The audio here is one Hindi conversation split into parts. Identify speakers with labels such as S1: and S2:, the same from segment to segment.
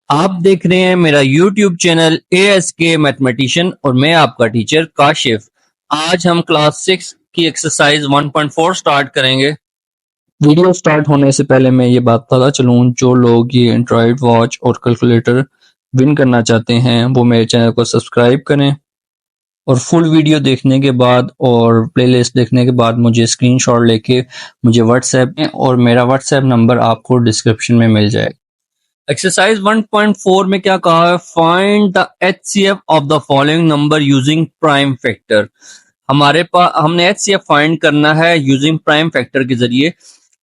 S1: आप देख रहे हैं मेरा YouTube चैनल ASK मैथमेटिशियन और मैं आपका टीचर काशिफ। आज हम क्लास 6 की एक्सरसाइज 1.4 स्टार्ट करेंगे। वीडियो स्टार्ट होने से पहले मैं ये बात पता चलूं, जो लोग ये एंड्रॉयड वॉच और कैलकुलेटर विन करना चाहते हैं वो मेरे चैनल को सब्सक्राइब करें और फुल वीडियो देखने के बाद और प्लेलिस्ट देखने के बाद मुझे स्क्रीनशॉट लेके मुझे व्हाट्सएप में, और मेरा व्हाट्सएप नंबर आपको डिस्क्रिप्शन में मिल जाएगा। एक्सरसाइज 1.4 में क्या कहा है, find the HCF of the following number using prime factor. हमारे पास हमने एचसीएफ फाइंड करना है यूजिंग प्राइम फैक्टर के जरिए।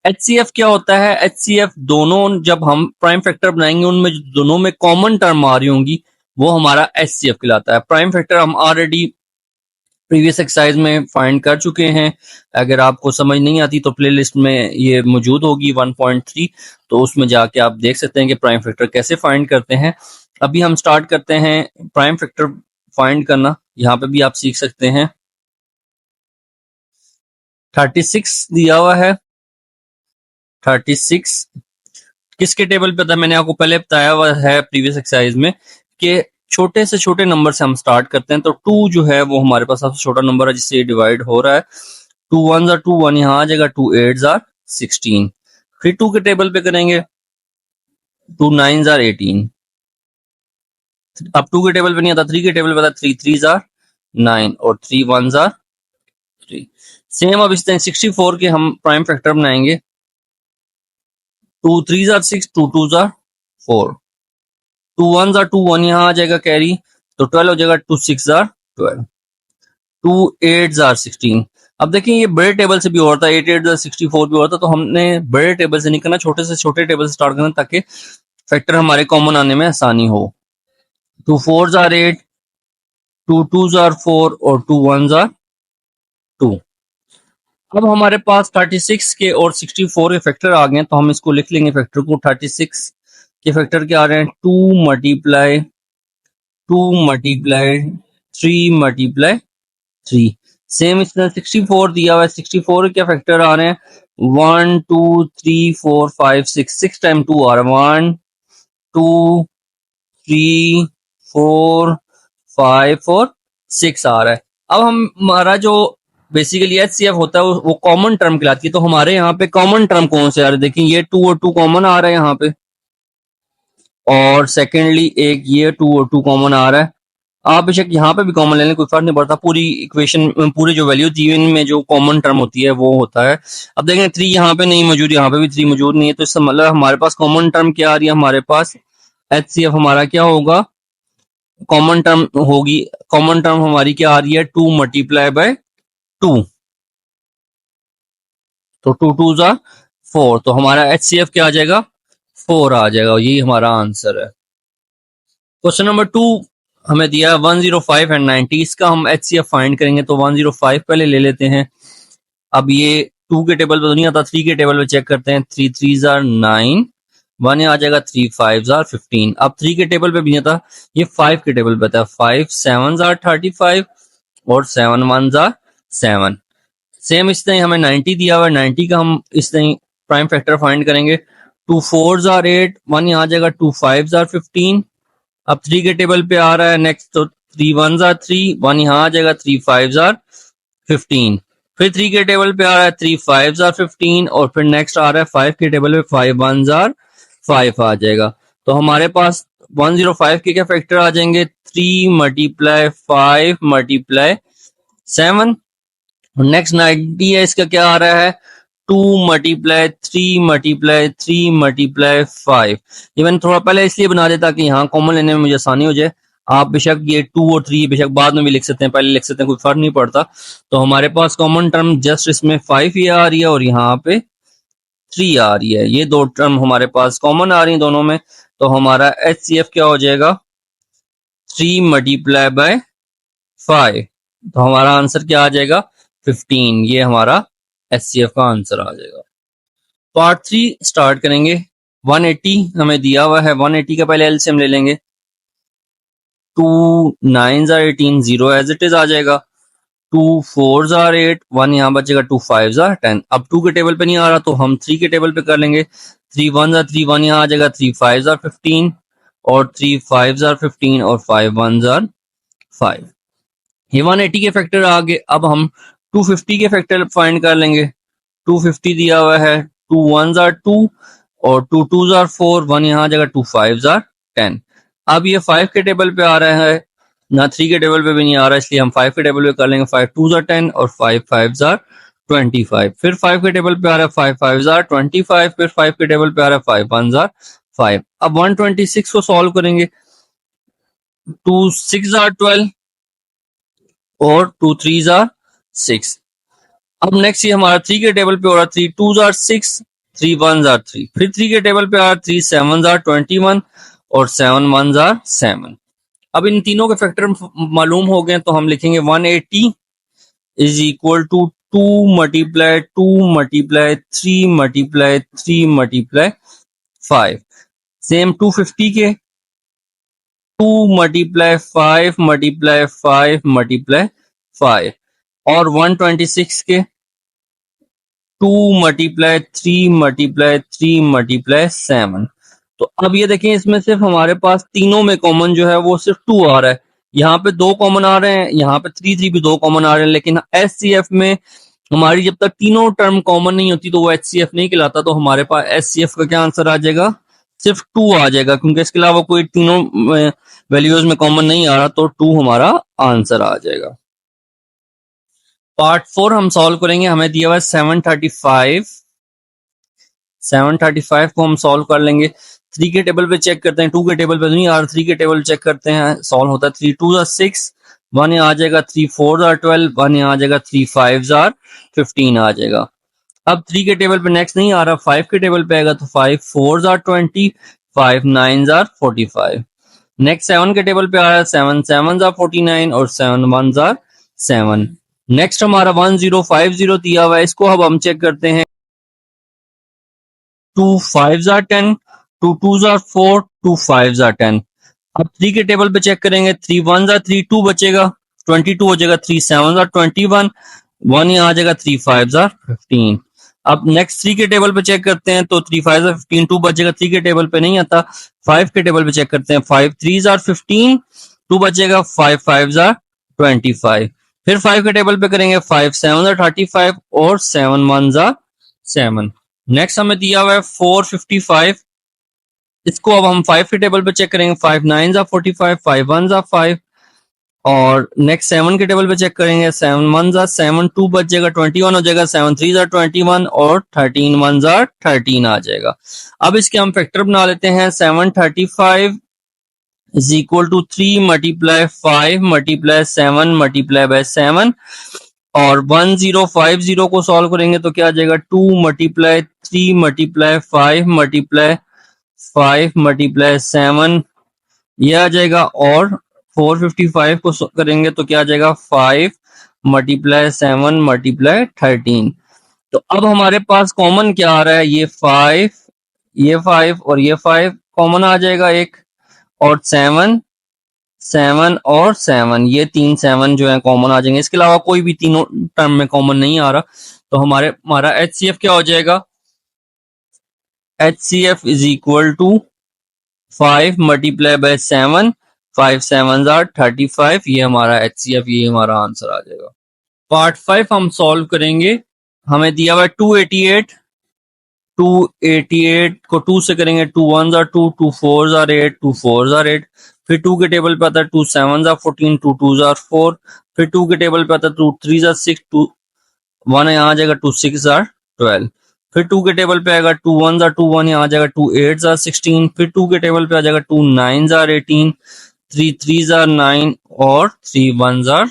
S1: एचसीएफ क्या होता है? एचसीएफ दोनों जब हम प्राइम फैक्टर बनाएंगे उनमें दोनों में कॉमन टर्म आ रही होंगी वो हमारा एचसीएफ कहलाता है। प्राइम फैक्टर हम ऑलरेडी प्रीवियस एक्सरसाइज में फाइंड कर चुके हैं। अगर आपको समझ नहीं आती तो प्लेलिस्ट में ये मौजूद होगी 1.3, तो उसमें जाके आप देख सकते हैं कि प्राइम फैक्टर कैसे फाइंड करते हैं। अभी हम स्टार्ट करते हैं प्राइम फैक्टर फाइंड करना। यहाँ पे भी आप सीख सकते हैं। 36 दिया हुआ है। 36 किसके टेबल पे था? मैंने आपको पहले बताया हुआ है प्रीवियस एक्सरसाइज में कि छोटे से छोटे नंबर से हम स्टार्ट करते हैं। तो 2 जो है वो हमारे पास सबसे छोटा नंबर है जिससे डिवाइड हो रहा है। 2 1s are 2, 1 यहाँ आ जाएगा। 2 8s are 16। फिर 2 के टेबल पे करेंगे। 2 9s are 18। अब 2 के टेबल पे नहीं आता, 3 के टेबल पे आता। 3 3s are 9 और 3 1s are 3। सेम अब इस तरह 64 के हम प्राइम फैक्टर बनाएंगे। 2 3s are 6, 2 2s are 4। 2 1s are 2, 1 यहाँ आ जाएगा कैरी, तो 12 हो जाएगा। 2 6s are 12। 2 8s are 16। अब देखिए ये बड़े टेबल से भी और था, 8 8 64 भी और था, तो हमने बड़े टेबल से नहीं करना, छोटे से छोटे टेबल से स्टार्ट करना ताकि फैक्टर हमारे कॉमन आने में आसानी हो। 2 4s are 8, 2 2s are 4 और 2 1s are 2। अब हमारे पास 36 के और 64 के फैक्टर आ गए, तो हम इसको लिख लेंगे फैक्टर को। 36 के फैक्टर क्या आ रहे हैं? 2 मल्टीप्लाई 3 मल्टीप्लाई 3। सेम इसमें 64 दिया हुआ है। 64 क्या फैक्टर आ रहे हैं? 1 2 3 4 5 6। 6 टाइम 2 आ रहा है। 1 2 3 4 5 और 6 आ रहा है। अब हमारा जो बेसिकली एचसीएफ होता है वो कॉमन टर्म कहलाती है। तो हमारे यहाँ पे कॉमन टर्म कौन से आ रहे हैं? देखिए ये 2 और 2 कॉमन आ रहा है यहाँ पे, और सेकेंडली एक ये 2 और 2 कॉमन आ रहा है। आप बेशक यहाँ पे भी कॉमन ले लें, कोई फर्क नहीं पड़ता। पूरी इक्वेशन पूरी जो वैल्यू दी इनमें जो कॉमन टर्म होती है वो होता है। अब देखें 3 यहाँ पे नहीं मौजूद, यहाँ पे भी 3 मौजूद नहीं है, तो इसका मतलब हमारे पास कॉमन टर्म क्या आ रही है? हमारे पास एचसीएफ हमारा क्या होगा? कॉमन टर्म होगी। कॉमन टर्म हमारी क्या आ रही है? 2 मल्टीप्लाई बाय 2, तो 2 2s are 4। तो हमारा एचसीएफ क्या आ जाएगा? 4 आ जाएगा। यही हमारा आंसर है। क्वेश्चन नंबर 2 हमें दिया है 105 एंड 90। इसका हम एचसीएफ फाइंड करेंगे, तो 105 पहले ले लेते हैं। अब ये 2 के टेबल पे तो नहीं आता, 3 के टेबल पे चेक करते हैं। 3 3s are 9, 1 आ जाएगा। 3 5s are 15। अब 3 के टेबल पे भी नहीं आता, ये 5 के टेबल पे था। 5 7s are 35 और 7 1s are 7। सेम इस तरह हमें 90 दिया हुआ है। 90 का हम इस तरह प्राइम फैक्टर फाइंड करेंगे। 2 4s are 8, 1 यहाँ आ जाएगा। 2 5s are 15। अब 3 के टेबल पे आ रहा है नेक्स्ट, तो 3 1s are 3, 1 यहाँ आ जाएगा। 3 5s are 15। फिर 3 के टेबल पे आ रहा है 3 5s are 15, और फिर नेक्स्ट आ रहा है 5 के टेबल पे 5 1s are 5 आ जाएगा। तो हमारे पास 105 के क्या फैक्टर आ जाएंगे? 3 मल्टीप्लाई 5 मल्टीप्लाई 7। नेक्स्ट 90 है, इसका क्या आ रहा है? 2 मल्टीप्लाई 3 मल्टीप्लाई 3 मल्टीप्लाई 5। ये मैंने थोड़ा पहले इसलिए बना दिया ताकि यहाँ कॉमन लेने में मुझे आसानी हो जाए। आप बेशक ये 2 और 3 बेशक बाद में भी लिख सकते हैं, पहले लिख सकते हैं, कोई फर्क नहीं पड़ता। तो हमारे पास कॉमन टर्म जस्ट इसमें 5 ये आ रही है और यहाँ पे 3 आ रही है। ये दो टर्म हमारे पास कॉमन आ रही है दोनों में। तो हमारा एचसीएफ क्या हो जाएगा? 3 मल्टीप्लाई बाय 5। तो हमारा आंसर क्या आ जाएगा? 15। ये हमारा एचसीएफ का आंसर आ जाएगा। पार्ट 3 स्टार्ट करेंगे। 180 हमें दिया हुआ है। 180 का पहले एलसीएम ले लेंगे। 2 9s are 18, 0 as it is आ जाएगा। 2 4s are 8, 1 यहाँ बचेगा। 2 5s are 10। अब 2 के टेबल पे नहीं आ रहा तो हम 3 के टेबल पे कर लेंगे। 3 1s are 3, 1 यहाँ आ जाएगा। 3 5s are 15 और 3 5 जार 15 और 5 1 जार 5। ये 180 के फैक्टर आ गए। अब हम 250 के फैक्टर फाइंड कर लेंगे। 250 दिया हुआ है, 2 1 जार 2 और 2 2 जार 4, 1 यहाँ आ जाएगा, 2 5 जार 10। अब ये 5 के टेबल पे आ रहा है, ना 3 के टेबल पे भी नहीं आ रहा, इसलिए हम 5 के टेबल पे कर लेंगे। 5 2 जार 10 और 5 5 जार 25। फिर 5 के टेबल पे आ रहा है 5 5 जार 25। फिर 5 के टेबल पे आ रहा है 5 1 जार 5। अब 126 को सॉल्व करेंगे। 2 6 जार 12 और 2 3 जार 6। अब नेक्स्ट ये हमारा 3 के टेबल पे हो रहा है 3 2 जार 6, 3 1 जार 3। फिर 3 के टेबल पे आ रहा है 3 7 जार 21 और 7 1 जार 7। अब इन तीनों के फैक्टर मालूम हो गए तो हम लिखेंगे 180 is equal to 2 multiply 2 multiply 3 multiply 3 multiply 5। Same 250 के 2 मल्टीप्लाई 5 मल्टीप्लाई 5 मल्टीप्लाई 5 और 126 के 2 मल्टीप्लाई 3 मल्टीप्लाई 3 मल्टीप्लाई 7। तो अब ये देखें, इसमें सिर्फ हमारे पास तीनों में कॉमन जो है वो सिर्फ 2 आ रहा है। यहाँ पे 2 कॉमन आ रहे हैं, यहाँ पे 3 3 भी 2 कॉमन आ रहे हैं, लेकिन एचसीएफ में हमारी जब तक तीनों टर्म कॉमन नहीं होती तो वो एचसीएफ नहीं कहलाता। तो हमारे पास एचसीएफ का क्या आंसर आ जाएगा, सिर्फ 2 आ जाएगा, क्योंकि इसके अलावा कोई तीनों वैल्यूज में कॉमन नहीं आ रहा, तो 2 हमारा आंसर आ जाएगा। पार्ट 4 हम सॉल्व करेंगे। हमें दिया हुआ है 735। 735 को हम सॉल्व कर लेंगे। 3 के टेबल पे चेक करते हैं, 2 के टेबल पे नहीं आ रहा, 3 के टेबल चेक करते हैं, सॉल्व होता है। 3 2 जार 6, 1 यहाँ आ जाएगा, 3 4 जार 12, 1 यहाँ आ जाएगा, 3 5 जार 15 आ जाएगा। अब 3 के टेबल पे नेक्स्ट नहीं आ रहा, 5 के टेबल पे आएगा, तो 5 4 जार 20, 5 9 जार 45। नेक्स्ट 7 के टेबल पे आ रहा है, 7 7 जार 49 और 7 1 जार 7। नेक्स्ट हमारा 1050 दिया हुआ है, इसको अब हम चेक करते हैं। 2 5 जार 10, 2 2 जार 4, 2 5 जार 10। अब 3 के टेबल पे चेक करेंगे। 3 1 जार 3, 2 बचेगा, 22 हो जाएगा। 3 7 जार 21, 1 यहाँ आ जाएगा, 3 5 जार 15। अब नेक्स्ट 3 के टेबल पे चेक करते हैं, तो 3 5 जार 15, 2 बचेगा, 3 के टेबल पे नहीं आता। 5 के टेबल पे चेक करते हैं। 5 3 जार 15, 2 बचेगा, 5 5 जार 25। फिर 5 के टेबल पे करेंगे, 5 7 जार 35 और 7 1 जार 7। नेक्स्ट हमें दिया हुआ है 455। इसको अब हम 5 के टेबल पे चेक करेंगे। 5 9 जार 45, 5 1 जार 5 और नेक्स्ट 7 के टेबल पे चेक करेंगे। 7 1 जार 7, 2 बच जाएगा, 21 हो जाएगा। 7 3 जार 21 और 13 1 जार 13 आ जाएगा। अब इसके हम फैक्टर बना लेते हैं। 735 is equal to 3 multiply 5 multiply 7 multiply by 7 और 1050 को सॉल्व करेंगे तो क्या आ जाएगा, 2 मल्टीप्लाई 3 मल्टीप्लाई 5 मल्टीप्लाई 5 मल्टीप्लाई 7 ये आ जाएगा। और 455 को करेंगे तो क्या आ जाएगा, 5 मल्टीप्लाई 7 मल्टीप्लाई 13। तो अब हमारे पास कॉमन क्या आ रहा है, ये 5 और ये 5 कॉमन आ जाएगा एक, और 7 7 और 7, ये 3 7 जो है कॉमन आ जाएंगे। इसके अलावा कोई भी तीनों टर्म में कॉमन नहीं आ रहा। तो हमारा एचसीएफ क्या हो जाएगा, HCF is equal to 5 multiply by 7, 5 7 are 35। ये हमारा एचसीएफ, ये हमारा आंसर आ जाएगा। पार्ट 5 हम सॉल्व करेंगे। हमें दिया हुआ 288। 288 को 2 से करेंगे, 2 1 जार 2, 2 4 जार 8, 2 4 जार 8। फिर 2 के टेबल पे आता है 2 7 जार 14, 2 2 जार 4। फिर 2 के टेबल पे आता है 2 3 जार 6, 2 1 यहाँ आ जाएगा, 2 6 जार 12। फिर 2 के टेबल पे आएगा 2 1 जार 2, 1 यहाँ आ जाएगा, 2 8 जार 16। फिर 2 के टेबल पे आ जाएगा 2 9 जार 18, 3 3 जार 9 और 3 1 जार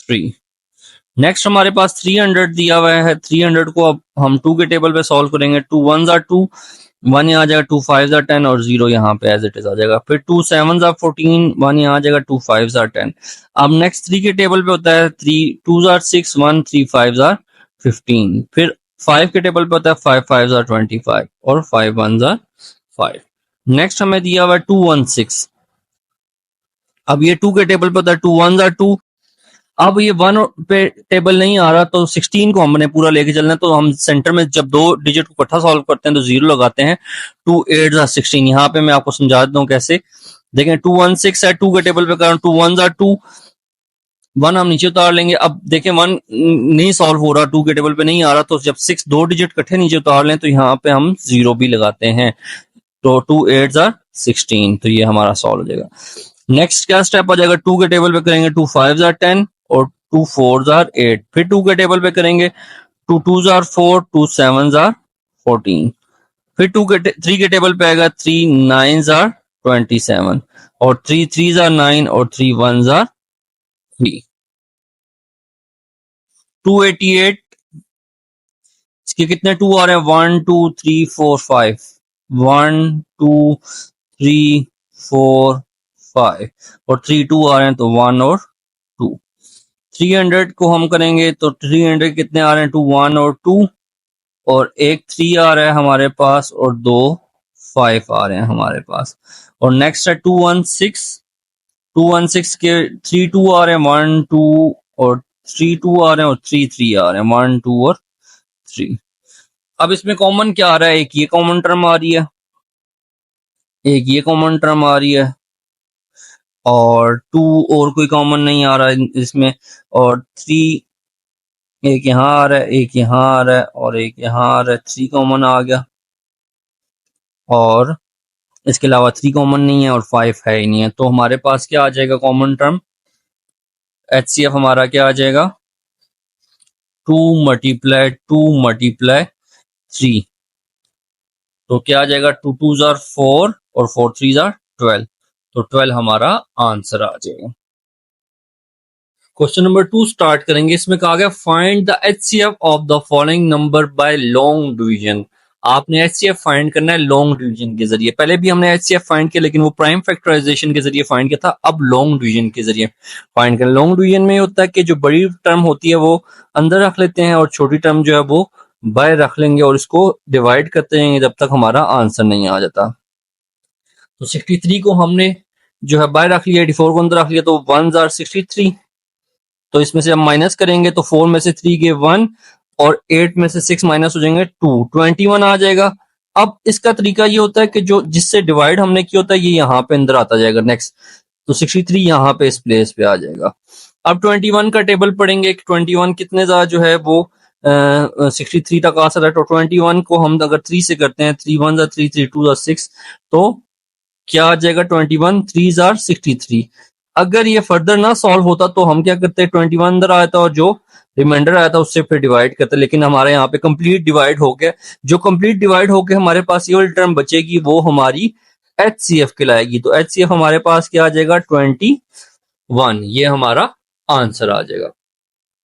S1: 3। नेक्स्ट हमारे पास 300 दिया हुआ है। 300 को अब हम 2 के टेबल पे सॉल्व करेंगे। 2 1 जार 2, 1 यहाँ आ जाएगा, 2 5 जार 10 और 0 यहाँ पे एज इट इज आ जाएगा। फिर 2 7 जार 14, 1 यहाँ आ जाएगा, 2 5 जार 10। अब नेक्स्ट 3 के टेबल पे होता है 3 2 जार 6, 1 3 5 जार 15। फिर 5 के टेबल पे होता है 5 5 जार 25 और 5 1 जार 5। नेक्स्ट हमें दिया हुआ 216। अब ये 2 के टेबल पे होता है 2 1 जार 2, अब ये 1 पे टेबल नहीं आ रहा तो 16 को हमने पूरा लेके चलना है, तो हम सेंटर में जब दो डिजिट को इकट्ठा सॉल्व करते हैं तो 0 लगाते हैं। 2 8 16। यहाँ पे मैं आपको समझा देता हूँ कैसे। देखें 2 1 6 है, 2 के टेबल पे कर 2 1 2, 1 हम नीचे उतार लेंगे। अब देखें 1 नहीं सॉल्व हो रहा, 2 के टेबल पे नहीं आ रहा, तो जब 6 दो डिजिट इकट्ठे नीचे उतार लें तो यहाँ पे हम 0 भी लगाते हैं। तो 2 8 16, तो ये हमारा सॉल्व हो जाएगा। नेक्स्ट क्या स्टेप आ जाएगा, 2 के टेबल पे करेंगे 2 5 10 और 2 4 8। फिर 2 के टेबल पे करेंगे 2 2 4, 2 7 14। फिर 3 के टेबल पे आएगा 3 9 27 और 3 3 9 और 3 1 3। 288, इसके कितने 2 आ रहे हैं, 1 2 3 4 5, 1 2 3 4 5 और 3 2 आ रहे हैं तो 1 और 2। 300 को हम करेंगे तो 300 कितने आ रहे हैं, 2 1 और 2 और एक 3 आ रहा है हमारे पास और 2 5 आ रहे हैं हमारे पास। और नेक्स्ट है 216 के 3 2 आ रहे हैं, 1 2 और 3 2 आ रहे हैं और 3 3 आ रहे हैं, 1 2 और 3। अब इसमें कॉमन क्या आ रहा है, एक ये कॉमन टर्म आ रही है, एक ये कॉमन टर्म आ रही है और 2 और कोई कॉमन नहीं आ रहा है इसमें, और 3 एक यहाँ आ रहा है, एक यहाँ आ रहा है और एक यहाँ आ रहा है, 3 कॉमन आ गया और इसके अलावा 3 कॉमन नहीं है और 5 है ही नहीं है। तो हमारे पास क्या आ जाएगा कॉमन टर्म, HCF हमारा क्या आ जाएगा, 2 मल्टीप्लाई 3। तो क्या आ जाएगा, 2 2 4 और 4 3 12। तो 12 हमारा आंसर आ जाएगा। क्वेश्चन नंबर 2 स्टार्ट करेंगे। इसमें कहा गया find the HCF of the following number by long division. आपने HCF फाइंड करना है लॉन्ग डिवीजन के जरिए। पहले भी हमने HCF फाइंड किया लेकिन वो प्राइम फैक्टराइजेशन के जरिए फाइंड किया था, अब लॉन्ग डिवीजन के जरिए फाइंड करना। लॉन्ग डिवीजन में होता है कि जो बड़ी टर्म होती है वो अंदर रख लेते हैं और छोटी टर्म जो है वो बाय रख लेंगे और इसको डिवाइड करते रहेंगे जब तक हमारा आंसर नहीं आ जाता। तो 63 को हमने जो है बाय रख लिया, 84 को अंदर रख लिया, तो 1 63। तो इसमें से हम माइनस करेंगे तो 4 में से 3 गए 1 और 8 में से 6 माइनस हो जाएंगे 2, 21 आ जाएगा। अब इसका तरीका ये होता है कि जो जिससे डिवाइड हमने किया होता है ये यहाँ पे अंदर आता जाएगा नेक्स्ट, तो 63 यहाँ पे इस प्लेस पे आ जाएगा। अब 21 का टेबल पढ़ेंगे, 21 कितने ज्यादा जो है वो 63 तक आ सकता है। तो 21 को हम अगर 3 से करते हैं, 3 1 3 3 2 6, तो क्या आ जाएगा, 21 3 63। अगर ये फर्दर ना सॉल्व होता तो हम क्या करते, 21 अंदर आया था और जो रिमाइंडर आया था उससे फिर डिवाइड करते, लेकिन हमारे यहाँ पे कंप्लीट डिवाइड हो गया। जो कंप्लीट डिवाइड होके हमारे पास ये वाली टर्म बचेगी वो हमारी HCF कहलाएगी। तो HCF हमारे पास क्या आ जाएगा, 21। ये हमारा आंसर आ जाएगा।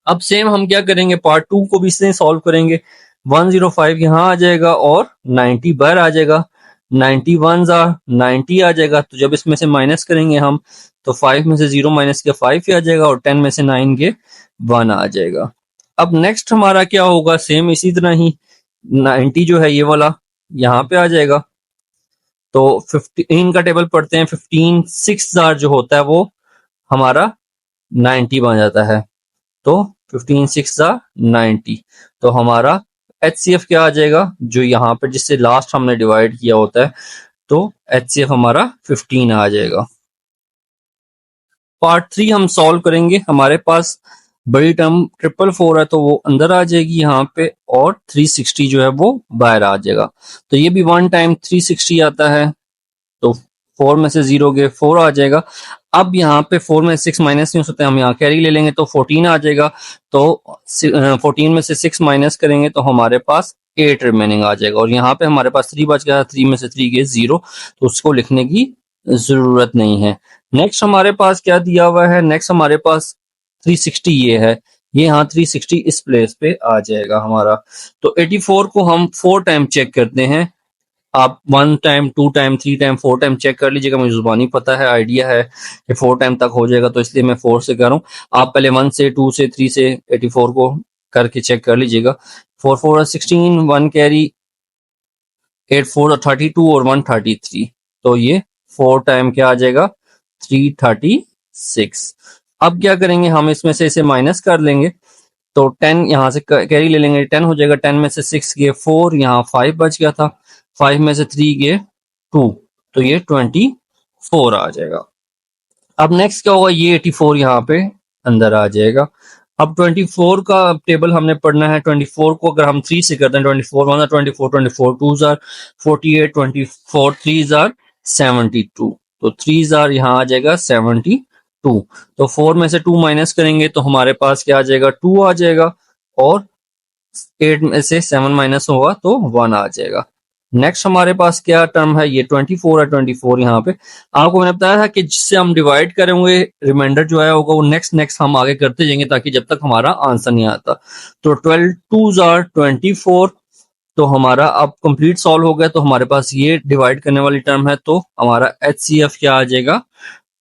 S1: अब सेम हम क्या करेंगे, पार्ट 2 को भी इससे सॉल्व करेंगे। 105 यहाँ आ जाएगा और 90 बाहर आ जाएगा, 91 90 आ जाएगा। तो जब इसमें से माइनस करेंगे हम तो 5 में से 0 माइनस किया 5 ही आ जाएगा और 10 में से 9 के 1 आ जाएगा। अब नेक्स्ट हमारा क्या होगा, सेम इसी तरह ही 90 जो है ये वाला यहाँ पे आ जाएगा। तो 15 का टेबल पढ़ते हैं, 15 6 जो होता है वो हमारा 90 बन जाता है। तो 15 6 90। तो हमारा HCF क्या आ जाएगा, जो यहाँ पर जिससे लास्ट हमने डिवाइड किया होता है, तो HCF हमारा 15 आ जाएगा। पार्ट 3 हम सॉल्व करेंगे। हमारे पास बड़ी टर्म 444 है तो वो अंदर आ जाएगी यहाँ पे और 360 जो है वो बाहर आ जाएगा। तो ये भी 1 टाइम 360 आता है, तो 4 में से 0 गए 4 आ जाएगा। अब यहाँ पे 4 में 6 माइनस नहीं हो सकता, हम यहाँ कैरी ले लेंगे तो 14 आ जाएगा। तो 14 में से 6 माइनस करेंगे तो हमारे पास 8 रिमेनिंग आ जाएगा और यहाँ पे हमारे पास 3 बच गया, 3 में से 3 गए 0, तो उसको लिखने की जरूरत नहीं है। नेक्स्ट हमारे पास क्या दिया हुआ है, नेक्स्ट हमारे पास 360 ये है, ये यहाँ 360 इस प्लेस पे आ जाएगा हमारा। तो 84 को हम 4 टाइम चेक करते हैं। आप 1 time 2 time 3 time 4 time check कर लीजिएगा, मुझे जुबानी पता है, आइडिया है कि 4 टाइम तक हो जाएगा तो इसलिए मैं 4 से कर रहा हूँ। आप पहले 1 से 2 से 3 से 84 को करके चेक कर लीजिएगा। 4 4 16, 1 कैरी, 8 4 32 और 1 33। तो ये 4 टाइम क्या आ जाएगा, 336। अब क्या करेंगे, हम इसमें से इसे माइनस कर लेंगे, तो 10 यहाँ से कैरी ले लेंगे, 10 हो जाएगा, 10 में से 6 गए 4, यहाँ 5 बच गया था, 5 में से 3 गए 2, तो ये 24 आ जाएगा। अब नेक्स्ट क्या होगा, ये 84 यहाँ पे अंदर आ जाएगा। अब 24 का टेबल हमने पढ़ना है। 24 को अगर हम 3 से करते हैं, 24 1 24, 24 2 48, 24 3 72, तो 3 यहाँ आ जाएगा 72। तो 4 में से 2 माइनस करेंगे तो हमारे पास क्या आ जाएगा, 2 आ जाएगा, और 8 में से 7 माइनस होगा तो 1 आ जाएगा। नेक्स्ट हमारे पास क्या टर्म है, ये 24 है। 24 यहाँ पे आपको मैंने बताया था कि जिससे हम डिवाइड करेंगे, रिमाइंडर जो है होगा वो नेक्स्ट नेक्स्ट हम आगे करते जाएंगे ताकि जब तक हमारा आंसर नहीं आता। तो 12 2s are 24, तो हमारा अब कंप्लीट सॉल्व हो गया। तो हमारे पास ये डिवाइड करने वाली टर्म है, तो हमारा HCF क्या आ जाएगा,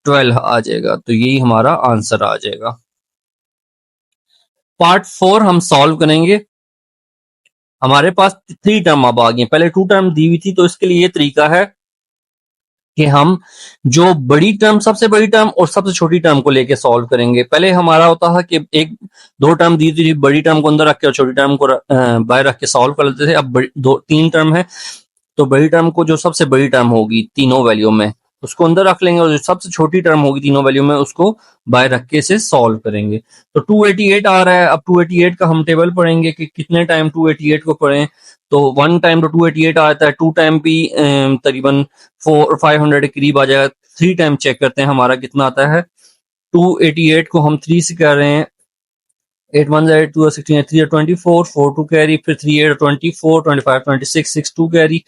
S1: 12 आ जाएगा। तो यही हमारा आंसर आ जाएगा। पार्ट 4 हम सॉल्व करेंगे। हमारे पास 3 टर्म अब आ गई, पहले 2 टर्म दी हुई थी, तो इसके लिए ये तरीका है कि हम जो बड़ी टर्म, सबसे बड़ी टर्म और सबसे छोटी टर्म को लेके सॉल्व करेंगे। पहले हमारा होता था कि एक 2 टर्म दी थी, बड़ी टर्म को अंदर रख के और छोटी टर्म को बाहर रख के सॉल्व कर लेते थे। अब 3 टर्म है, तो बड़ी टर्म को, जो सबसे बड़ी टर्म होगी तीनों वैल्यू में, उसको अंदर रख लेंगे, और जो सबसे छोटी टर्म होगी तीनों वैल्यू में, उसको बाहर रख के इसे सॉल्व करेंगे। तो 288 आ रहा है। अब 288 का हम टेबल पढ़ेंगे कि कितने टाइम 288 को पढ़ें। तो 1 टाइम तो 288 आता है, 2 टाइम भी तकरीबन 500 के करीब आ जाएगा। 3 टाइम चेक करते हैं हमारा कितना आता है। 288 को हम 3 से कर रहे हैं, 8 1 8 2 16 3 24 4 2 कैरी, फिर 3 8 24 25 26 6 2 कैरी,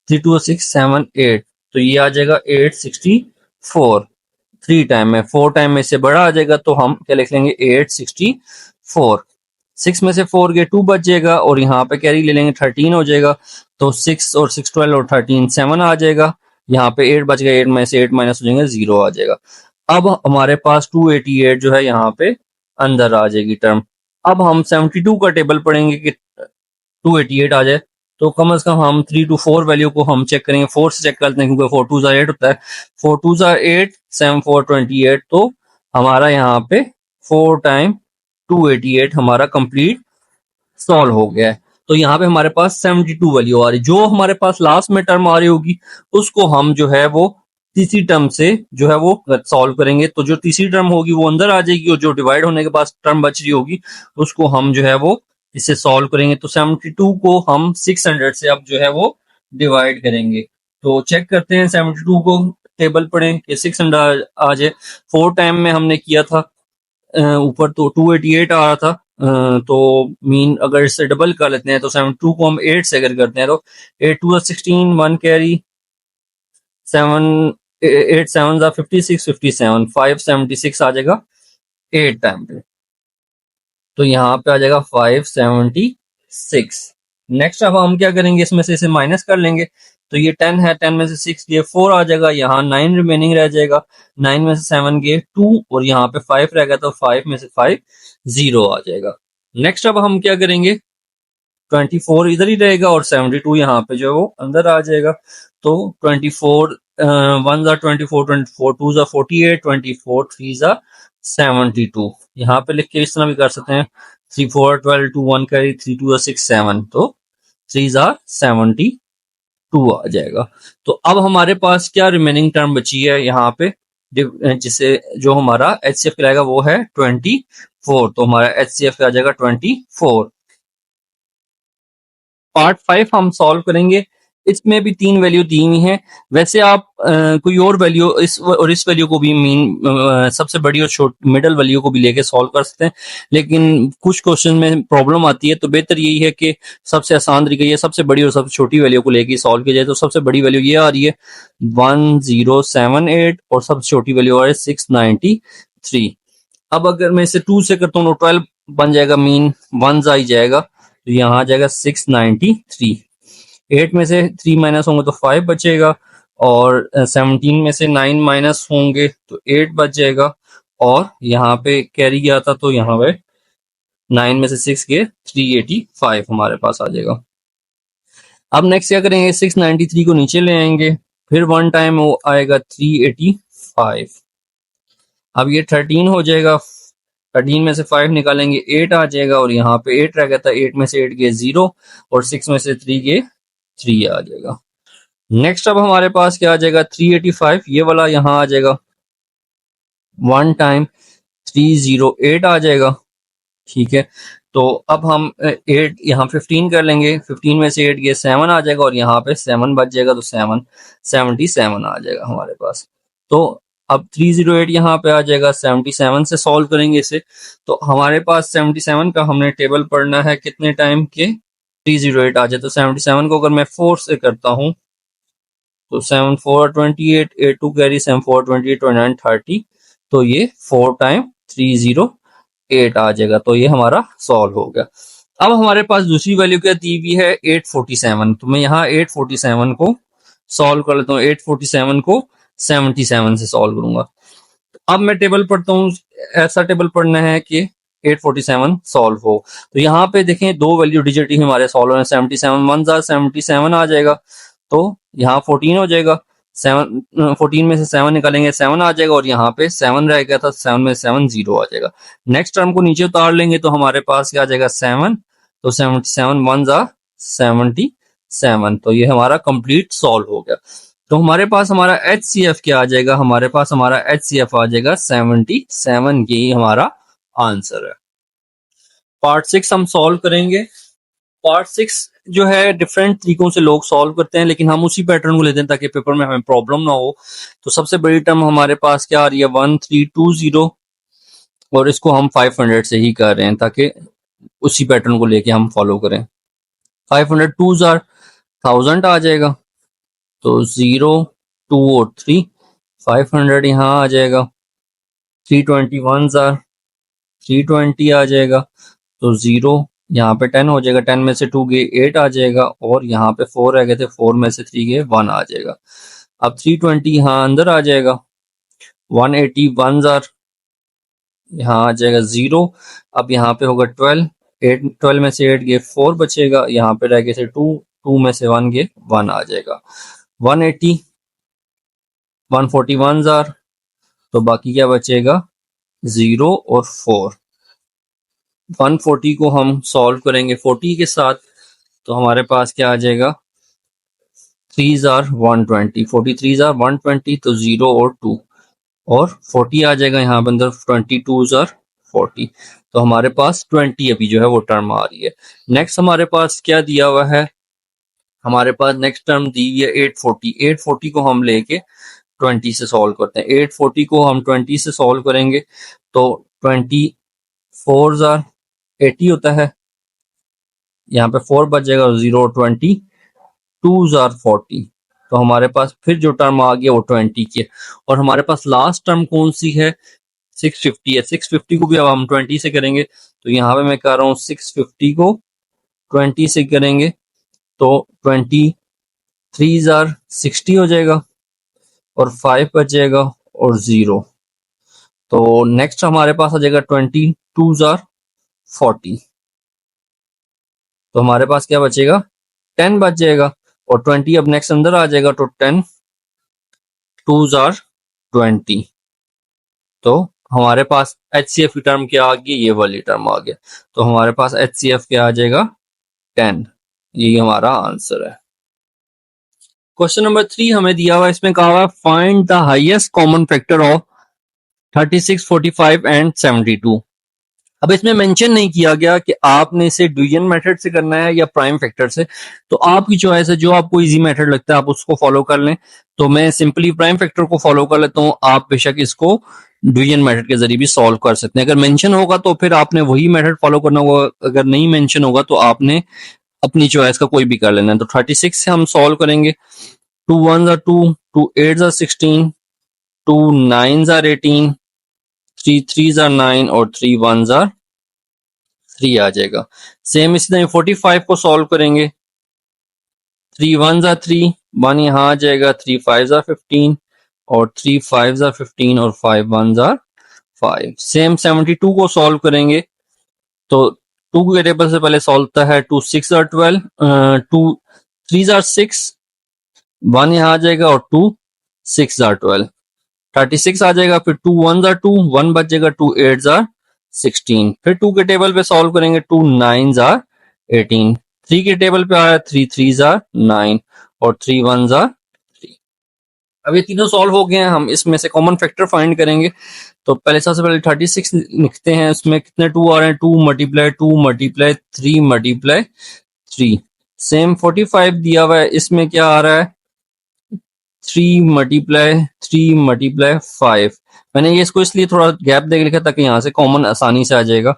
S1: 3 2 6 7 8, तो ये आ जाएगा 864। 3 टाइम में, 4 टाइम में से बड़ा आ जाएगा, तो हम क्या लिख लेंगे, 864। 6 में से 4 गए 2 बच जाएगा, और यहाँ पे कैरी ले लेंगे 13 हो जाएगा, तो 6 और 6 12 और 13 7 आ जाएगा। यहाँ पे 8 बच गया, 8 में से 8 माइनस हो जाएंगे 0 आ जाएगा। अब हमारे पास 288 जो है यहाँ पे अंदर आ जाएगी टर्म। अब हम 72 का टेबल पढ़ेंगे कि 288 आ जाए, तो कम से कम हम 3 to 4 वैल्यू को हम चेक करेंगे। 4 से चेक करते हैं, क्योंकि 4 2 8 होता है, 4 2 8 7 4 28, तो हमारा यहाँ पे 4 टाइम 288 हमारा कंप्लीट सॉल्व हो गया है। तो यहाँ पे हमारे पास 72 वैल्यू आ रही, जो हमारे पास लास्ट में टर्म आ रही होगी उसको हम जो है वो तीसरी टर्म से जो है वो सॉल्व करेंगे। तो जो तीसरी टर्म होगी वो अंदर आ जाएगी, और जो डिवाइड होने के बाद टर्म बच रही होगी उसको हम जो है वो इसे सॉल्व करेंगे। तो 72 को हम 600 से अब जो है वो डिवाइड करेंगे। तो चेक करते हैं 72 को, टेबल पढ़ें कि 600 आ जाए। 4 टाइम में हमने किया था, ऊपर तो 288 आ रहा था, तो मीन अगर इससे डबल कर लेते हैं तो 72 को हम 8 से अगर करते हैं तो 8 2 16 1 कैरी, 7 8 7 56 57 576 आ जाएगा 8 टाइम पे। तो यहाँ पे आ जाएगा 576। नेक्स्ट अब हम क्या करेंगे, इसमें से इसे माइनस कर लेंगे। तो ये 10 है, 10 में से 6 गए 4 आ जाएगा, यहाँ 9 रिमेनिंग रह जाएगा, 9 में से 7 गए 2, और यहाँ पे 5 रह गया, तो 5 में से 5 0 आ जाएगा। नेक्स्ट अब हम क्या करेंगे, 24 इधर ही रहेगा और 72 यहाँ पे जो है वो अंदर आ जाएगा। तो 24 1 24 24 2 48 24 3 72, यहाँ पे लिख के इस तरह भी कर सकते हैं, 3 4 12 2 1 कैरी, 3 2 6 7, तो 3 72 आ जाएगा। तो अब हमारे पास क्या रिमेनिंग टर्म बची है यहाँ पे, जिसे जो हमारा HCF कहलाएगा वो है 24। तो हमारा HCF आ जाएगा 24। पार्ट 5 हम सॉल्व करेंगे। इसमें भी 3 वैल्यू दी हुई हैं। वैसे आप कोई और वैल्यू इस वैल्यू को भी मीन सबसे बड़ी और मिडल वैल्यू को भी लेके सॉल्व कर सकते हैं, लेकिन कुछ क्वेश्चन में प्रॉब्लम आती है, तो बेहतर यही है कि सबसे आसान तरीका ये सबसे बड़ी और सबसे छोटी वैल्यू को लेके सॉल्व किया जाए। तो सबसे बड़ी वैल्यू ये आ रही है 1078, और सबसे छोटी वैल्यू आ रही है 693। अब अगर मैं इसे 2 से करता हूँ तो 12 बन जाएगा, मीन 1 आ ही जाएगा, तो यहाँ आ जाएगा 693। 8 में से 3 माइनस होंगे तो 5 बचेगा, और 17 में से 9 माइनस होंगे तो 8 बच जाएगा, और यहाँ पे कैरी गया था तो यहाँ पे 9 में से 6 के 385 हमारे पास आ जाएगा। अब नेक्स्ट क्या करेंगे, 693 को नीचे ले आएंगे, फिर 1 टाइम वो आएगा 385, अब ये 13 हो जाएगा, 13 में से 5 निकालेंगे 8 आ जाएगा, और यहाँ पे 8 रह गया था, 8 में से 8 गए 0 और 6 में से 3 गए 3 आ जाएगा। नेक्स्ट अब हमारे पास क्या आ जाएगा, 385, ये वाला यहाँ आ जाएगा, 1 टाइम 308 आ जाएगा। ठीक है, तो अब हम 8 यहाँ 15 कर लेंगे, 15 में से 8 गए 7 आ जाएगा, और यहाँ पे 7 बच जाएगा, तो 77 आ जाएगा हमारे पास। तो अब 308 यहाँ पे आ जाएगा, 77 से सॉल्व करेंगे इसे, तो हमारे पास 77 का हमने टेबल पढ़ना है कितने टाइम के, 308 आ जाए, तो 77 को अगर मैं 4 से करता हूँ तो 7 4 28, 8 2 कैरी, 7 4 28 29 30, तो ये 4 टाइम 308 आ जाएगा, तो ये हमारा सॉल्व हो गया। अब हमारे पास दूसरी वैल्यू क्या दी हुई है, 847, तो मैं यहाँ 847 को सॉल्व कर लेता हूँ, 847 को 77 से सॉल्व करूंगा। अब मैं टेबल पढ़ता हूँ, ऐसा टेबल पढ़ना है कि 847 सॉल्व हो, तो यहाँ पे देखें दो वैल्यू डिजिट ही हमारे सॉल्व हो रहे हैं, 77 1 77 आ जाएगा, तो यहाँ 14 हो जाएगा, 14 में से 7 निकालेंगे 7 आ जाएगा, और यहाँ पे 7 रह गया था, 7 में 7 0 आ जाएगा। नेक्स्ट टर्म को नीचे उतार लेंगे तो हमारे पास क्या आ जाएगा 7, तो 77 1 77, तो ये हमारा कंप्लीट सॉल्व हो गया। तो हमारे पास हमारा HCF क्या आ जाएगा, हमारे पास हमारा HCF आ जाएगा 77, यही हमारा आंसर है। पार्ट 6 हम सॉल्व करेंगे। पार्ट 6 जो है डिफरेंट तरीकों से लोग सॉल्व करते हैं, लेकिन हम उसी पैटर्न को लेते हैं ताकि पेपर में हमें प्रॉब्लम ना हो। तो सबसे बड़ी टर्म हमारे पास क्या आ रही है, 1320, और इसको हम 500 से ही कर रहे हैं ताकि उसी पैटर्न को लेके हम फॉलो करें। 500 2 जार 1000 आ जाएगा, तो 0 2 और 3, 500 यहाँ आ जाएगा, 321 जार 320 आ जाएगा, तो 0 यहाँ पे 10 हो जाएगा, 10 में से 2 गए 8 आ जाएगा, और यहाँ पे 4 रह गए थे, 4 में से 3 गए 1 आ जाएगा। अब 320 यहाँ अंदर आ जाएगा, 181 जार यहाँ आ जाएगा 0, अब यहाँ पे होगा 12, 12 में से 8 गए 4 बचेगा, यहाँ पे रह गए थे 2, 2 में से 1 गए 1 आ जाएगा, 180 141 जार, तो बाकी क्या बचेगा 0 और 4। 140 को हम सॉल्व करेंगे 40 के साथ, तो हमारे पास क्या आ जाएगा 3 जार 120, 43 जार 120, तो 0 और 2, और 40 आ जाएगा यहाँ पे अंदर, 22 जार 40, तो हमारे पास 20 अभी जो है वो टर्म आ रही है। नेक्स्ट हमारे पास क्या दिया हुआ है, हमारे पास नेक्स्ट टर्म दी है 840, 840 को हम लेके 20 से सॉल्व करते हैं, 840 को हम 20 से सॉल्व करेंगे, तो 24 जार 80 होता है, यहाँ पे 4 बच जाएगा, 0 20 2 जार 40, तो हमारे पास फिर जो टर्म आ गया वो 20 की है, और हमारे पास लास्ट टर्म कौन सी है 650 है, 650 को भी अब हम 20 से करेंगे, तो यहाँ पे मैं कर रहा हूँ 650 को 20 से करेंगे, तो 23 जार 60 हो जाएगा, और 5 बच जाएगा, और 0, तो नेक्स्ट हमारे पास आ जाएगा 22 जार 40, तो हमारे पास क्या बचेगा 10 बच जाएगा, और 20 अब नेक्स्ट अंदर आ जाएगा, तो 10 2 जार 20, तो हमारे पास HCF की टर्म क्या आ गई, ये वाली टर्म आ गया, तो हमारे पास HCF क्या आ जाएगा 10, यही हमारा आंसर है। क्वेश्चन नंबर 3 हमें दिया हुआ है, इसमें कहा हुआ है find the highest common factor of 36 45 and 72। अब इसमें मेंशन नहीं किया गया कि आपने इसे डिवीजन मेथड से करना है या प्राइम फैक्टर से, तो आपकी चॉइस है, जो आपको इजी मेथड लगता है आप उसको फॉलो कर लें। तो मैं सिंपली प्राइम फैक्टर को फॉलो कर लेता हूँ, आप बेशक इसको डिवीजन मेथड के जरिए भी सॉल्व कर सकते हैं। अगर मेंशन होगा तो फिर आपने वही मेथड फॉलो करना होगा, अगर नहीं मेंशन होगा तो आपने अपनी चॉइस का कोई भी कर लेना है। तो 36 से हम सॉल्व करेंगे, 2 1 are 2, 2 8 are 16, 2 9 are 18, 3 3 are 9, और 3 1 are 3 आ जाएगा। सेम इसी तरह 45 को सॉल्व करेंगे, 3 1 are 3, 1 यहाँ आ जाएगा, 3 5 are 15, और 3 5 are 15, और 5 1 are 5। सेम 72 को सॉल्व करेंगे, तो 2 वेरिएबल से पहले सॉल्व होता है, 2 6 are 12, 2 3 are 6, 1 यहाँ आ जाएगा, और 2 6 are 12, 36 आ जाएगा, फिर 2 1 आर 2, 1 बच जाएगा, 2 8 आर 16, फिर 2 के टेबल पे सॉल्व करेंगे, 2 9 आर 18, 3 के टेबल पे आया, 3 3 आर 9 और 3 1 आर 3। अब ये तीनों सॉल्व हो गए हैं, हम इसमें से कॉमन फैक्टर फाइंड करेंगे। तो पहले सबसे पहले 36 लिखते हैं, इसमें कितने 2 आ रहे हैं, 2 मल्टीप्लाई 2 मल्टीप्लाई 3 मल्टीप्लाई 3। सेम 45 दिया हुआ है, इसमें क्या आ रहा है, 3 मल्टीप्लाई 3 मल्टीप्लाई 5। मैंने ये इसको इसलिए थोड़ा गैप देके लिखा ताकि यहाँ से कॉमन आसानी से आ जाएगा।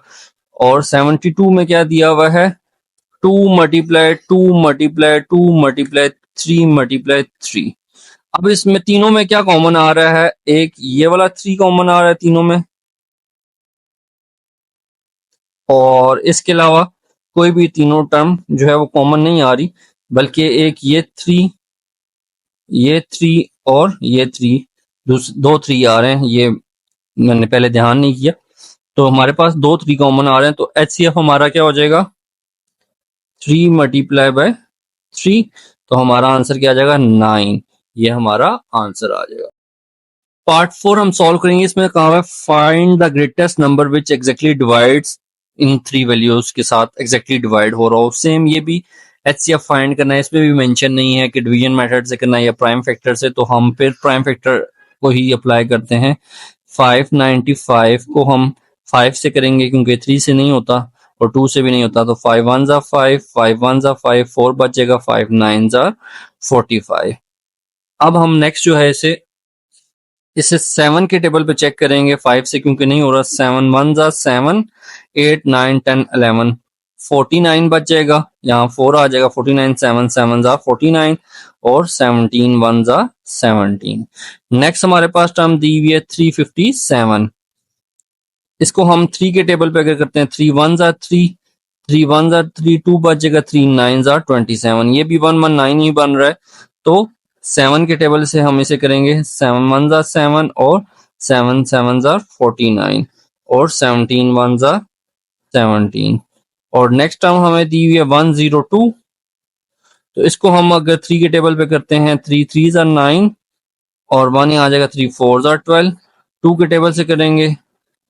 S1: और 72 में क्या दिया हुआ है, 2 मल्टीप्लाई 2 मल्टीप्लाई 2 मल्टीप्लाई 3 मल्टीप्लाई 3। अब इसमें तीनों में क्या कॉमन आ रहा है, एक ये वाला 3 कॉमन आ रहा है तीनों में, और इसके अलावा कोई भी तीनों टर्म जो है वो कॉमन नहीं आ रही, बल्कि एक ये 3, ये 3 और ये 3, दो 3 आ रहे हैं, ये मैंने पहले ध्यान नहीं किया। तो हमारे पास 2 3 कॉमन आ रहे हैं, तो HCF हमारा क्या हो जाएगा, 3 मल्टीप्लाई बाय 3, तो हमारा आंसर क्या आ जाएगा, 9। ये हमारा आंसर आ जाएगा। पार्ट 4 हम सॉल्व करेंगे, इसमें कहा हुआ है find the greatest number which exactly divides in 3 values के साथ एग्जैक्टली डिवाइड हो रहा हो। सेम ये भी HCF फाइंड करना है, इसमें भी मेंशन नहीं है कि डिवीजन मेथड से करना है या प्राइम फैक्टर से, तो हम फिर प्राइम फैक्टर को ही अप्लाई करते हैं। 595 को हम 5 से करेंगे क्योंकि 3 से नहीं होता और 2 से भी नहीं होता, तो 5 1 जा 5, 5 1 जा 5, 4 बचेगा, 5 9 जा 45। अब हम नेक्स्ट जो है इसे 7 के टेबल पे चेक करेंगे, 5 से क्योंकि नहीं हो रहा। 7 1 जा 7, 8 9 10 11, 49 बच जाएगा, यहाँ 4 आ जाएगा, 49 7 7 जा 49 और 17 1 जा 17। नेक्स्ट हमारे पास टर्म दी हुई है 357, इसको हम 3 के टेबल पे अगर करते हैं, 3 1 जा 3, 3 1 जा 3, 2 बच जाएगा, 3 9 जा 27, ये भी 1 1 9 ही बन रहा है। तो 7 के टेबल से हम इसे करेंगे, 7 1 जा 7 और 7 7 जा 49 और 17 1 जा 17। और नेक्स्ट टर्म हमें दी हुई है 102, तो इसको हम अगर 3 के टेबल पे करते हैं, 3 3 जा 9 और 1 यहाँ आ जाएगा, 3 4 जा 12। 2 के टेबल से करेंगे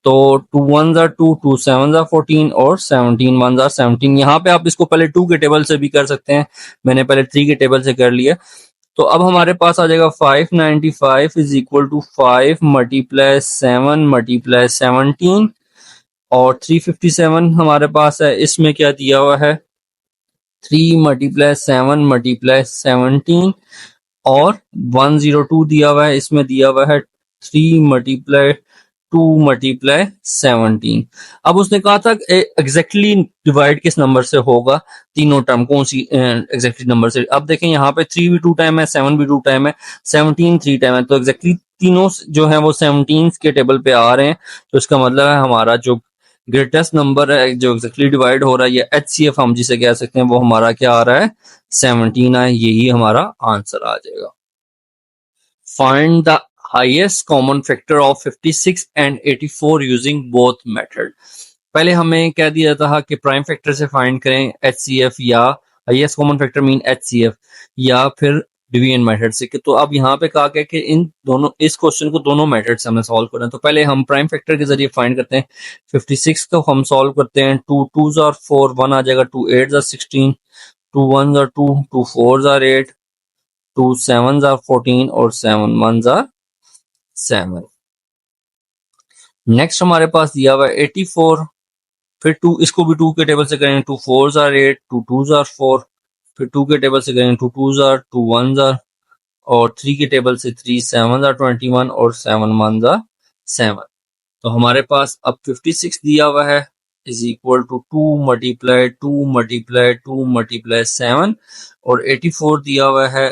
S1: तो 2 1 जा 2, 2 7 जा 14 और 17 1 जा 17। यहाँ पे आप इसको पहले 2 के टेबल से भी कर सकते हैं, मैंने पहले 3 के टेबल से कर लिया। तो अब हमारे पास आ जाएगा 595 is equal to 5 multiply 7 multiply 17 और 357 हमारे पास है, इसमें क्या दिया हुआ है, 3 मल्टीप्लाई 7 मल्टीप्लाई 17 और 102 दिया हुआ है, इसमें दिया हुआ है 3 मल्टीप्लाई 2 मल्टीप्लाई 17। अब उसने कहा था एग्जैक्टली डिवाइड किस नंबर से होगा, तीनों टर्म कौन सी एग्जैक्टली नंबर से। अब देखें यहाँ पे 3 भी 2 टाइम है, 7 भी 2 टाइम है, 17 3 टाइम है, तो एग्जैक्टली तीनों जो है वो 17 के टेबल पे आ रहे हैं। तो इसका मतलब है हमारा जो ग्रेटेस्ट नंबर है जो एग्जैक्टली डिवाइड हो रहा है, या HCF हम जिसे कह सकते हैं, वो हमारा क्या आ रहा है, 17 है। यही हमारा आंसर आ जाएगा। Find the highest common factor of 56 and 84 using both method. पहले हमें क्या दिया था कि प्राइम फैक्टर से फाइंड करें HCF, या highest common factor mean HCF, या फिर डिवीजन मेथड से। तो अब यहाँ पे कहा गया कि इन दोनों, इस क्वेश्चन को दोनों मेथड से हमें सॉल्व करना है। तो पहले हम प्राइम फैक्टर के जरिए फाइंड करते हैं। 56 को हम सॉल्व करते हैं, 2 2s are 4, 1 आ जाएगा, 2 8s are 16, 2 1s are 2, 2 4s are 8, 2 7s are 14 और 7 1s are 7। नेक्स्ट हमारे पास दिया हुआ है 84, फिर 2, इसको भी 2 के टेबल से करेंगे, 2 4s are 8, 2 2s are 4, फिर 2 के टेबल से करेंगे, 2 2s are 2 1s are, और 3 के टेबल से 3 7s are 21 और 7 1s are 7। तो हमारे पास अब 56 दिया हुआ है is equal to 2 multiply 2 multiply 2 multiply 7, और 84 दिया हुआ है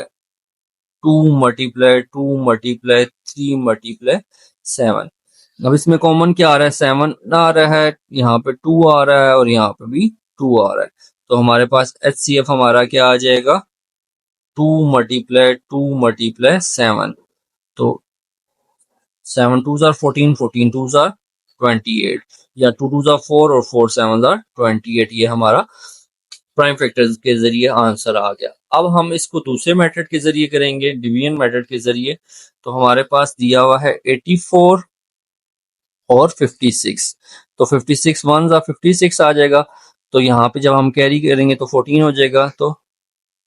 S1: 2 मल्टीप्लाई 2 मल्टीप्लाई 3 मल्टीप्लाई 7। अब इसमें कॉमन क्या आ रहा है, 7 आ रहा है, यहाँ पे 2 आ रहा है और यहाँ पे भी 2 आ रहा है। तो हमारे पास HCF हमारा क्या आ जाएगा, 2 मल्टीप्लाई 2 मल्टीप्लाई 7। तो 7 2s are 14, 14 2s are 28, या 2 2s are 4 और 4 7s are 28। ये हमारा प्राइम फैक्टर्स के जरिए आंसर आ गया। अब हम इसको दूसरे मेथड के जरिए करेंगे, डिवीजन मेथड के जरिए। तो हमारे पास दिया हुआ है 84 और 56। तो 56 वन जा 56 आ जाएगा। तो यहाँ पे जब हम कैरी करेंगे तो 14 हो जाएगा, तो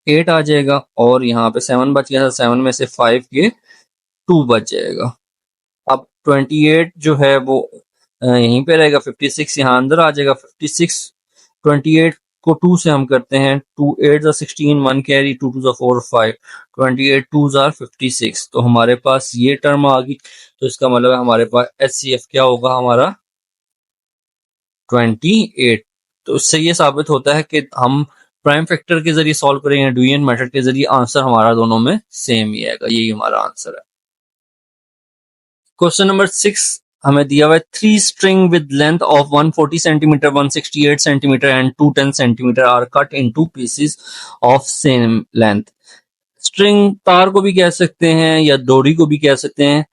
S1: 8 आ जाएगा। और यहाँ पे 7 बच गया था, 7 में से 5 के 2 बच जाएगा। अब 28 जो है वो यहीं पे रहेगा, 56 यहाँ अंदर आ जाएगा। 56 28 को 2 से हम करते हैं, 2 8 जा 16, 1 कैरी, 2 2 जा 4 5, 28 2 जा 56। तो हमारे पास ये टर्म आ गई। तो इसका मतलब है हमारे पास HCF क्या होगा हमारा 28। तो इससे ये साबित होता है कि हम प्राइम फैक्टर के जरिए सॉल्व करेंगे, डिवीजन मेथड के जरिए, आंसर हमारा दोनों में सेम ही आएगा। यही हमारा आंसर है। क्वेश्चन नंबर 6 हमें दिया हुआ है 3 string with length of 140 centimetre, 168 centimetre and 210 centimetre are cut into pieces of same length. String तार को भी कह सकते हैं या डोरी को भी कह सकते हैं।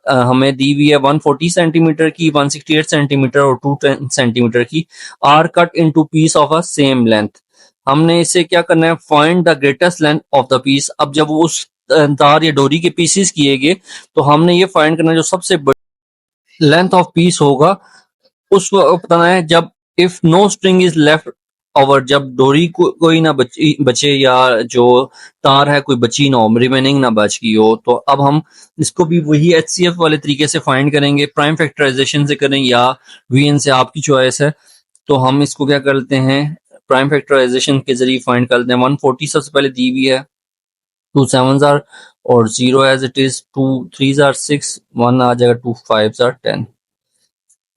S1: हमें दी हुई है 140 सेंटीमीटर की, 168 सेंटीमीटर और 210 सेंटीमीटर की, are cut into piece of a same length. हमने इसे क्या करना है, find the greatest length of the piece. अब जब वो उस तार या डोरी के पीसेस किए गए तो हमने ये फाइंड करना है जो सबसे बड़ी लेंथ ऑफ पीस होगा उस वक्त बताना है जब if no string is left over, जब डोरी कोई ना बचे या जो तार है कोई बची ना हो, रिमेनिंग ना बच गई हो। तो अब हम इसको भी वही HCF वाले तरीके से फाइंड करेंगे, प्राइम फैक्टराइजेशन से करें या VN से, आपकी चॉइस है। तो हम इसको क्या करते हैं, प्राइम फैक्टराइजेशन के जरिए फाइंड करते हैं। 140 सबसे पहले दी हुई है, 2 7s आर और 0 as it is, 2 3s are 6, 1 आ जाएगा, 2 5s आर 10,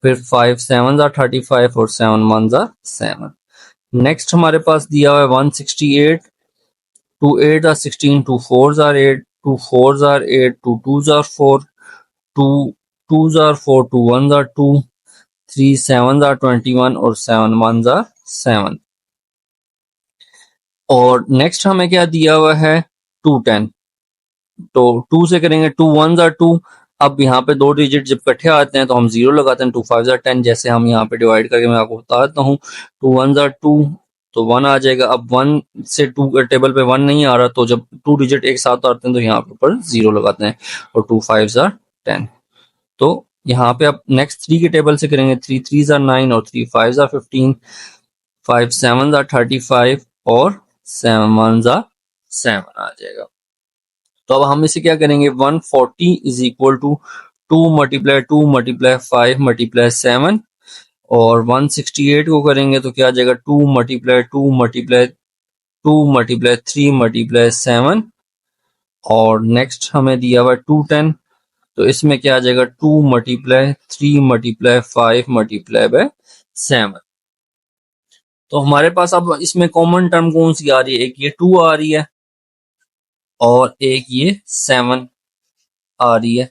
S1: फिर 5 7s आर 35 और 7 1s आर 7। नेक्स्ट हमारे पास दिया हुआ है 168, 2 8 are 16, 2 4s are 8, 2 4s are 8, 2 2s are 4, 2 2s are 4, 2 1s are 2, 3 7s are 21 और 7 1s आर 7। और नेक्स्ट हमें क्या दिया हुआ है 210। तो 2 से करेंगे, 2 1s आर 2। अब यहाँ पे दो डिजिट जब इकट्ठे आते हैं तो हम 0 लगाते हैं, 2 5s आर 10। जैसे हम यहाँ पे डिवाइड करके मैं आपको बता देता हूँ, 2 1s आर 2 तो 1 आ जाएगा। अब 1 से 2 टेबल पे 1 नहीं आ रहा, तो जब 2 डिजिट एक साथ आते हैं तो यहाँ पे ऊपर 0 लगाते हैं और 2 5s आर 10। तो यहाँ पे अब नेक्स्ट 3 के टेबल से करेंगे, 3 3s आर 9 और 3 5s आर 15, 5 7s आर 35 और 7 1s आर 7 आ जाएगा। तो अब हम इसे क्या करेंगे, 140 is equal to 2 multiply 2 multiply 5 multiply 7। और 168 को करेंगे तो क्या आ जाएगा, 2 मल्टीप्लाई 2 मल्टीप्लाई 2 मल्टीप्लाई 3 मल्टीप्लाई 7। और नेक्स्ट हमें दिया हुआ 210, तो इसमें क्या आ जाएगा, 2 मल्टीप्लाई 3 मल्टीप्लाई 5 मल्टीप्लाई बाय 7। तो हमारे पास अब इसमें कॉमन टर्म कौन सी आ रही है, एक ये 2 आ रही है और एक ये 7 आ रही है।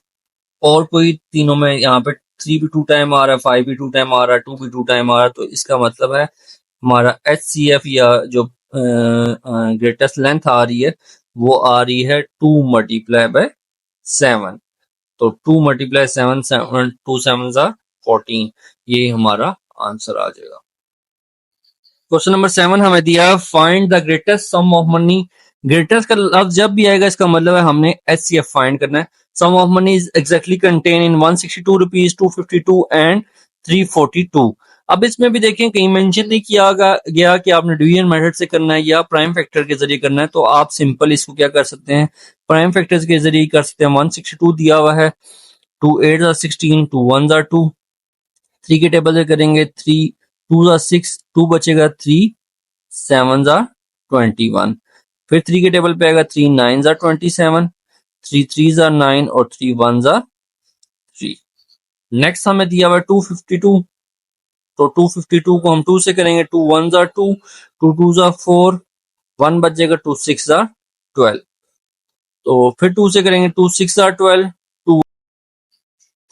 S1: और कोई तीनों में यहाँ पे 3 भी 2 टाइम आ रहा है, 5 भी 2 टाइम आ रहा है, 2 भी 2 टाइम आ रहा है। तो इसका मतलब है हमारा HCF या जो ग्रेटेस्ट लेंथ आ रही है वो आ रही है 2 मल्टीप्लाई बाय 7। तो 2 मल्टीप्लाई 7, 2 7 14, ये हमारा आंसर आ जाएगा। क्वेश्चन नंबर 7 हमें दिया, find the greatest sum of money. Greatest का लफ्ज जब भी आएगा इसका मतलब है हमने HCF फाइंड करना है। Sum of money is exactly contain in 162 rupees, 252 and 342। अब इसमें भी देखें कहीं मेंशन नहीं किया गया कि आपने डिवीजन मेथड से करना है या प्राइम फैक्टर के जरिए करना है। तो आप सिंपल इसको क्या कर सकते हैं, प्राइम फैक्टर्स के जरिए कर सकते हैं। 162 दिया हुआ है, 2 8 आर 16, 2 1 आर 2, 3 के टेबल से करेंगे, 3 2 आर 6, 2 बचेगा, 3 7 आर 21। फिर 3 के टेबल पे आएगा, 3 9 आर 27, 3 3 आर 9 और 3 1 आर 3। नेक्स्ट हमें दिया हुआ 252। तो 252 को हम 2 से करेंगे, 2 1 आर 2, 2 2 आर 4, 1 बचेगा, 2 6 आर 12। तो फिर 2 से करेंगे, 2 6 आर 12, 2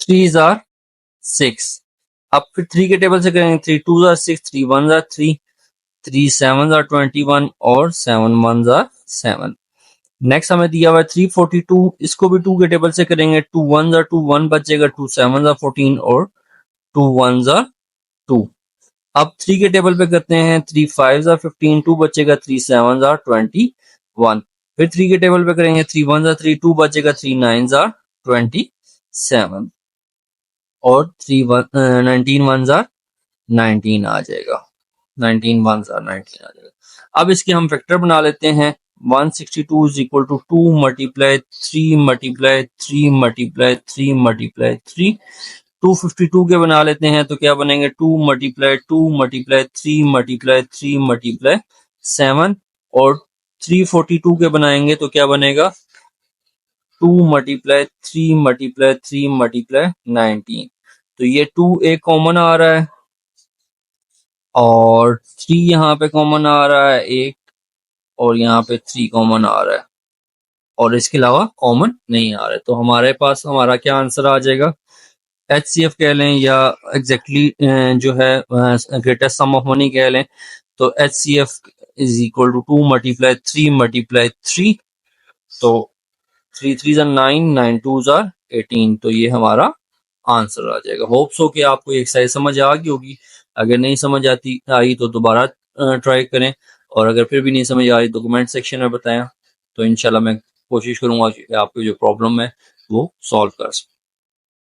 S1: 3 आर 6। अब फिर 3 के टेबल से करेंगे, 3 2 आर 6, 3 1 आर 3, 3 7 आर 21 और 7 1 आर 7। नेक्स्ट हमें दिया हुआ है 342। इसको भी 2 के टेबल से करेंगे, 2 1 आर 2, 1 बचेगा, 2 7 आर 14 और 2 1 आर 2। अब 3 के टेबल पे करते हैं, 3 5 आर 15, 2 बचेगा, 3 7 आर 21। 1। फिर 3 के टेबल पे करेंगे, 3 1 जा 3, 2 बचेगा, 3 9 जा 27 और 19 1 जा 19 आ जाएगा, 19 1 जा 19 आ जाएगा। अब इसके हम फैक्टर बना लेते हैं। 162 is equal to 2 multiply 3 multiply 3 multiply 3 multiply 3। 252 के बना लेते हैं तो क्या बनेंगे, 2 मल्टीप्लाई 2 मल्टीप्लाई 3 मल्टीप्लाई 3 मल्टीप्लाई 7। और 342 के बनाएंगे तो क्या बनेगा, 2 मल्टीप्लाई 3 मल्टीप्लाई 3 मल्टीप्लाई 19। तो ये 2 एक कॉमन आ रहा है और 3 यहाँ पे कॉमन आ रहा है एक, और यहाँ पे 3 कॉमन आ रहा है और इसके अलावा कॉमन नहीं आ रहा है। तो हमारे पास हमारा क्या आंसर आ जाएगा, HCF कह लें या एग्जैक्टली जो है ग्रेटेस्ट सम ऑफ मनी कह लें, तो HCF is equal to 2 multiply 3 multiply 3। तो 3 3 जा 9, 9 2 जा 18। तो ये हमारा आंसर आ जाएगा। होप सो कि आपको ये एक्सरसाइज समझ आ गई होगी। अगर नहीं समझ आती आई तो दोबारा ट्राई करें, और अगर फिर भी नहीं समझ आ रही तो कमेंट सेक्शन में बताएं। तो इंशाल्लाह मैं कोशिश करूंगा कि आपकी जो प्रॉब्लम है वो सॉल्व कर सकूं।